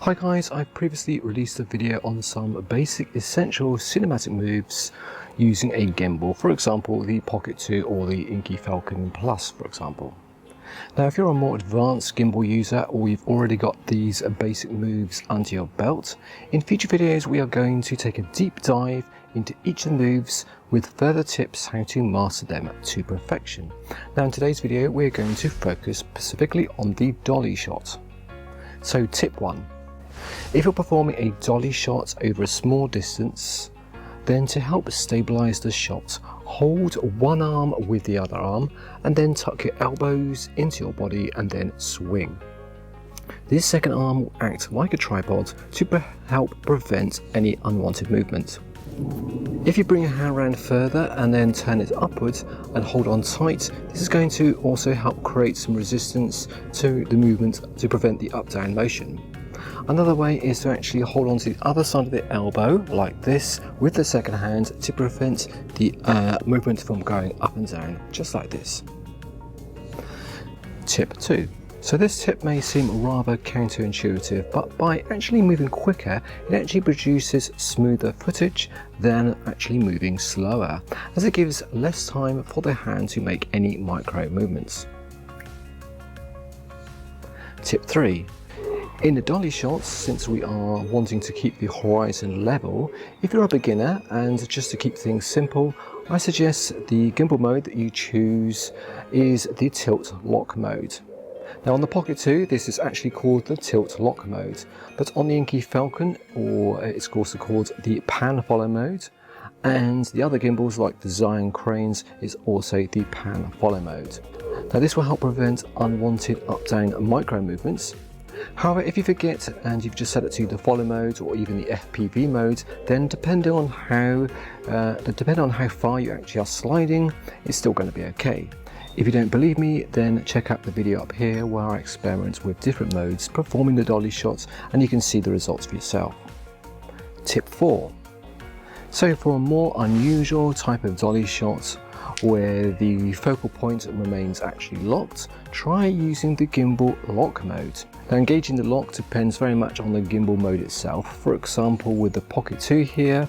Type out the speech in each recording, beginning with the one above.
Hi guys, I've previously released a video on some basic essential cinematic moves using a gimbal, for example the Pocket 2 or the Inky Falcon Plus for example. Now if you're a more advanced gimbal user or you've already got these basic moves under your belt, in future videos we are going to take a deep dive into each of the moves with further tips how to master them to perfection. Now in today's video we're going to focus specifically on the dolly shot. So tip 1. If you're performing a dolly shot over a small distance, then to help stabilize the shot, hold one arm with the other arm and then tuck your elbows into your body and then swing. This second arm will act like a tripod to help prevent any unwanted movement. If you bring your hand around further and then turn it upwards and hold on tight, this is going to also help create some resistance to the movement to prevent the up-down motion. Another way is to actually hold on to the other side of the elbow like this with the second hand to prevent the movement from going up and down, just like this. Tip 2. So this tip may seem rather counterintuitive, but by actually moving quicker, it actually produces smoother footage than actually moving slower, as it gives less time for the hand to make any micro movements. Tip 3. In the dolly shots, since we are wanting to keep the horizon level, if you're a beginner and just to keep things simple, I suggest the gimbal mode that you choose is the tilt lock mode. Now on the Pocket 2 this is actually called the tilt lock mode, but on the Inky Falcon, or it's also called the pan follow mode, and the other gimbals like the Zion cranes is also the pan follow mode. Now this will help prevent unwanted up-down micro movements. However, if you forget and you've just set it to the follow mode or even the FPV mode, then depending on how far you actually are sliding, it's still going to be okay. If you don't believe me, then check out the video up here where I experiment with different modes performing the dolly shots and you can see the results for yourself. Tip 4. So for a more unusual type of dolly shot where the focal point remains actually locked, try using the Gimbal Lock mode. Now engaging the lock depends very much on the gimbal mode itself. For example, with the Pocket 2 here,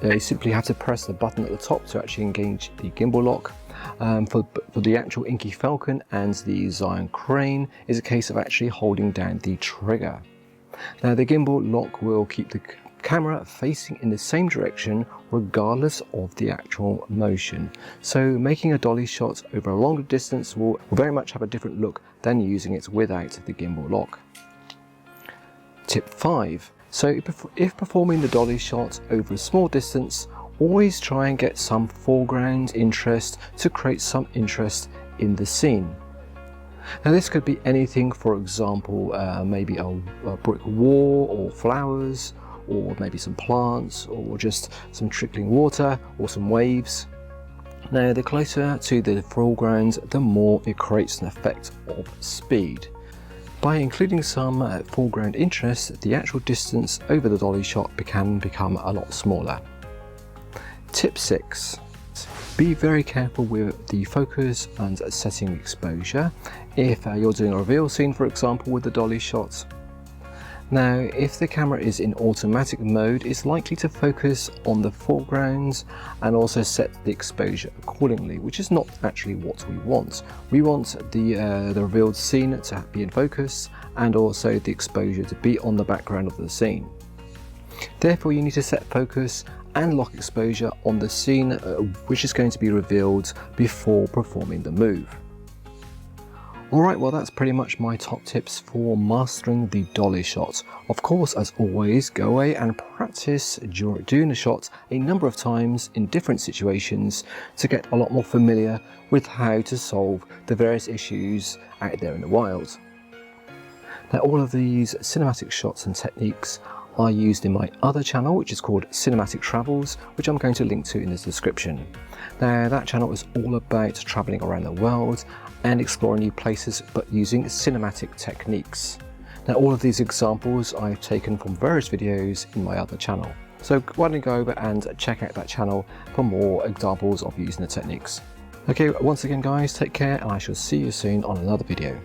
you simply have to press the button at the top to actually engage the gimbal lock. For the actual Inky Falcon and the Zion crane is a case of actually holding down the trigger. Now the gimbal lock will keep the camera facing in the same direction regardless of the actual motion, so making a dolly shot over a longer distance will very much have a different look than using it without the gimbal lock. Tip 5. So if performing the dolly shot over a small distance, always try and get some foreground interest to create some interest in the scene. Now this could be anything, for example maybe a brick wall or flowers, or maybe some plants, or just some trickling water or some waves. Now the closer to the foreground, the more it creates an effect of speed. By including some foreground interest, the actual distance over the dolly shot can become a lot smaller. Tip 6. Be very careful with the focus and setting exposure if you're doing a reveal scene, for example, with the dolly shot. Now if the camera is in automatic mode, it's likely to focus on the foreground and also set the exposure accordingly, which is not actually what we want. We want the revealed scene to be in focus and also the exposure to be on the background of the scene. Therefore you need to set focus and lock exposure on the scene which is going to be revealed before performing the move. Alright, well that's pretty much my top tips for mastering the dolly shot. Of course, as always, go away and practice doing the shot a number of times in different situations to get a lot more familiar with how to solve the various issues out there in the wild. Now all of these cinematic shots and techniques are used in my other channel, which is called Cinematic Travels, which I'm going to link to in the description. Now that channel is all about traveling around the world and exploring new places but using cinematic techniques. Now all of these examples I've taken from various videos in my other channel, so why don't you go over and check out that channel for more examples of using the techniques. Okay, once again guys, take care and I shall see you soon on another video.